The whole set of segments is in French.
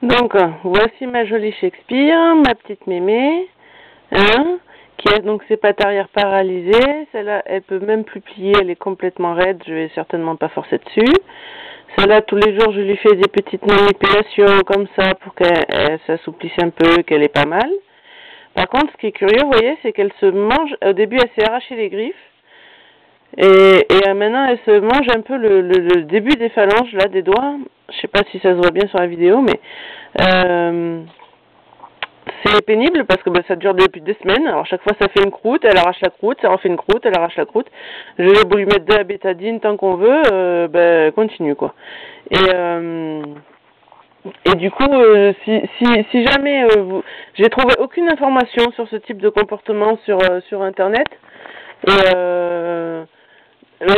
Donc, voici ma jolie Shakespeare, ma petite mémé, hein, qui a donc ses pattes arrière paralysées. Celle-là, elle peut même plus plier, elle est complètement raide, je vais certainement pas forcer dessus. Celle-là, tous les jours, je lui fais des petites manipulations comme ça pour qu'elle s'assouplisse un peu, qu'elle ait pas mal. Par contre, ce qui est curieux, vous voyez, c'est qu'elle se mange, au début, elle s'est arraché les griffes, et maintenant, elle se mange un peu le début des phalanges, là, des doigts. Je sais pas si ça se voit bien sur la vidéo, mais c'est pénible parce que ça dure depuis des semaines. Alors chaque fois ça fait une croûte, elle arrache la croûte, ça refait une croûte, elle arrache la croûte. Je vais lui mettre de la bétadine tant qu'on veut, continue quoi. Et du coup, si jamais j'ai trouvé aucune information sur ce type de comportement sur internet.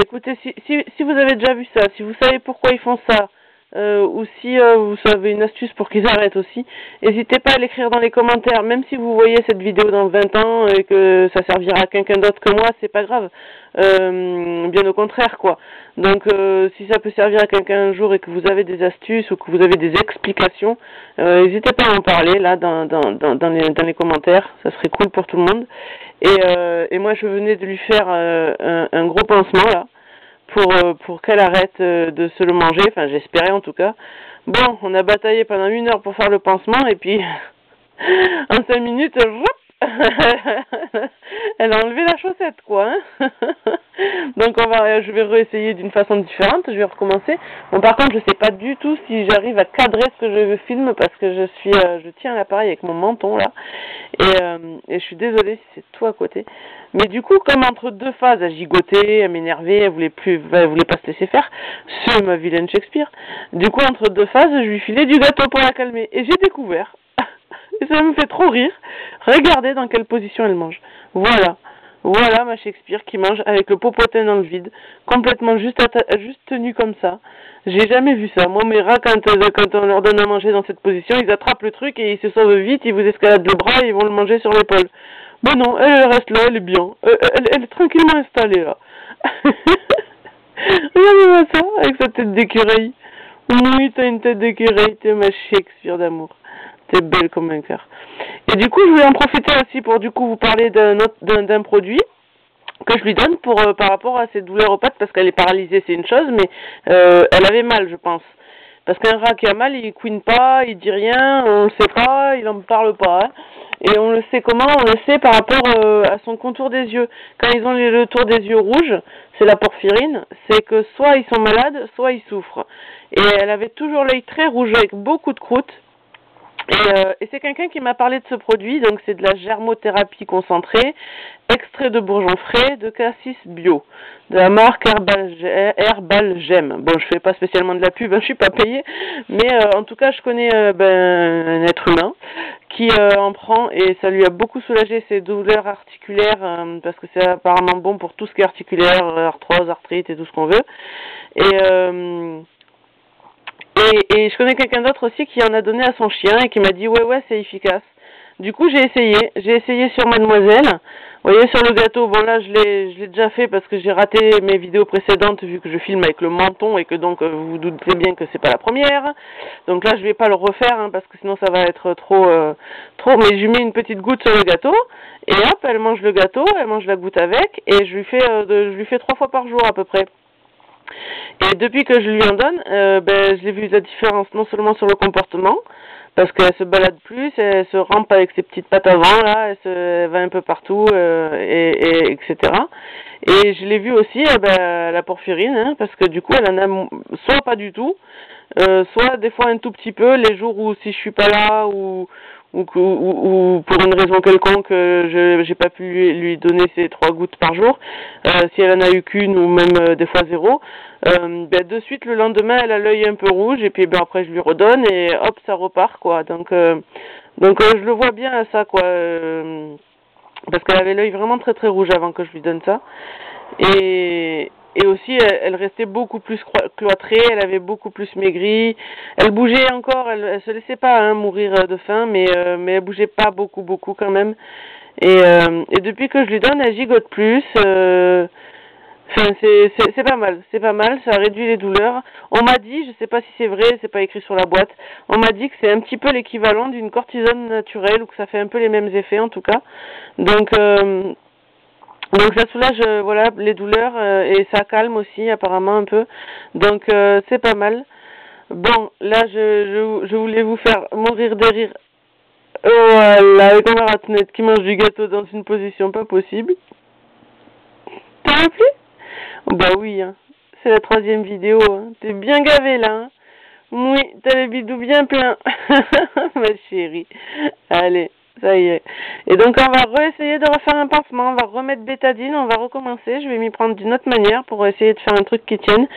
Écoutez, si vous avez déjà vu ça, si vous savez pourquoi ils font ça, ou si vous savez une astuce pour qu'ils arrêtent aussi, n'hésitez pas à l'écrire dans les commentaires, même si vous voyez cette vidéo dans 20 ans et que ça servira à quelqu'un d'autre que moi, c'est pas grave, bien au contraire quoi. Donc si ça peut servir à quelqu'un un jour et que vous avez des astuces ou que vous avez des explications, n'hésitez pas à en parler là dans les commentaires, ça serait cool pour tout le monde. Et moi je venais de lui faire un gros pansement là, pour qu'elle arrête de se le manger, enfin j'espérais en tout cas. Bon, on a bataillé pendant 1 heure pour faire le pansement et puis en 5 minutes, elle a enlevé la chaussette quoi. Hein. Donc je vais réessayer d'une façon différente, je vais recommencer. Bon par contre je sais pas du tout si j'arrive à cadrer ce que je filme parce que je tiens l'appareil avec mon menton là et je suis désolée si c'est tout à côté. Mais du coup comme entre deux phases elle gigotait, elle m'énervait, elle voulait pas se laisser faire, c'est ma vilaine Shakespeare. Du coup entre deux phases je lui filais du gâteau pour la calmer et j'ai découvert. Et ça me fait trop rire. Regardez dans quelle position elle mange. Voilà ma Shakespeare qui mange avec le popotin dans le vide, complètement juste tenue comme ça. J'ai jamais vu ça. Moi, mes rats, quand on leur donne à manger dans cette position, ils attrapent le truc et ils se sauvent vite, ils vous escaladent le bras et ils vont le manger sur l'épaule. Mais non, elle reste là, elle est bien. Elle est tranquillement installée là. Regardez-moi ça, avec sa tête d'écureuil. Oui, t'as une tête d'écureuil, t'es ma Shakespeare d'amour. T'es belle comme un cœur. Et du coup, je voulais en profiter aussi pour du coup vous parler d'un produit que je lui donne par rapport à ses douleurs aux pattes, parce qu'elle est paralysée, c'est une chose, mais elle avait mal, je pense. Parce qu'un rat qui a mal, il couine pas, il dit rien, on le sait pas, il en parle pas. Hein. Et on le sait comment? On le sait par rapport à son contour des yeux. Quand ils ont le tour des yeux rouges, c'est la porphyrine, c'est que soit ils sont malades, soit ils souffrent. Et elle avait toujours l'œil très rouge avec beaucoup de croûtes. Et c'est quelqu'un qui m'a parlé de ce produit, donc c'est de la germothérapie concentrée, extrait de bourgeons frais, de cassis bio, de la marque Herbalgem. Bon, je fais pas spécialement de la pub, hein, je suis pas payée, mais en tout cas, je connais un être humain qui en prend et ça lui a beaucoup soulagé ses douleurs articulaires parce que c'est apparemment bon pour tout ce qui est articulaire, arthrose, arthrite et tout ce qu'on veut. Et je connais quelqu'un d'autre aussi qui en a donné à son chien et qui m'a dit ouais c'est efficace. Du coup j'ai essayé sur Mademoiselle. Vous voyez sur le gâteau, bon là je l'ai déjà fait parce que j'ai raté mes vidéos précédentes vu que je filme avec le menton et que donc vous vous doutez bien que c'est pas la première. Donc là je vais pas le refaire hein, parce que sinon ça va être trop. Mais je lui mets une petite goutte sur le gâteau et hop elle mange le gâteau, elle mange la goutte avec et je lui fais 3 fois par jour à peu près. Et depuis que je lui en donne, je l'ai vu la différence non seulement sur le comportement, parce qu'elle se balade plus, elle se rampe avec ses petites pattes avant, là, elle va un peu partout, etc. Et je l'ai vu aussi, la porphyrine, hein, parce que du coup, elle en a soit pas du tout, soit des fois un tout petit peu, les jours où si je suis pas là, ou pour une raison quelconque, j'ai pas pu lui donner ces 3 gouttes par jour, si elle en a eu qu'une ou même des fois 0, de suite le lendemain elle a l'œil un peu rouge et puis après je lui redonne et hop ça repart quoi. Donc je le vois bien à ça quoi, parce qu'elle avait l'œil vraiment très très rouge avant que je lui donne ça et aussi elle restait beaucoup plus cloîtrée, elle avait beaucoup plus maigri, elle bougeait encore, elle se laissait pas mourir de faim mais elle bougeait pas beaucoup quand même et depuis que je lui donne elle gigote plus, Enfin, c'est pas mal, ça réduit les douleurs. On m'a dit, je sais pas si c'est vrai, c'est pas écrit sur la boîte, on m'a dit que c'est un petit peu l'équivalent d'une cortisone naturelle, ou que ça fait un peu les mêmes effets en tout cas. Donc, donc ça soulage voilà, les douleurs, et ça calme aussi apparemment un peu. Donc c'est pas mal. Bon, là je voulais vous faire mourir de rire. Voilà, avec ma ratonnette qui mange du gâteau dans une position pas possible. T'as rappelé? Bah oui, hein. C'est la 3e vidéo. Hein. T'es bien gavé là. Hein. Oui, t'as les bidous bien pleins. Ma chérie. Allez, ça y est. Et donc on va réessayer de refaire un pansement. On va remettre bétadine. On va recommencer. Je vais m'y prendre d'une autre manière pour essayer de faire un truc qui tienne.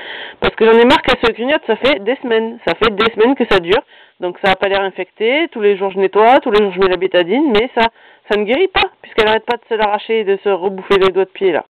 Parce que j'en ai marre qu'elle se grignote. Ça fait des semaines. Ça fait des semaines que ça dure. Donc ça n'a pas l'air infecté. Tous les jours je nettoie. Tous les jours je mets la bétadine. Mais ça ne guérit pas. Puisqu'elle n'arrête pas de se l'arracher et de se rebouffer les doigts de pied là.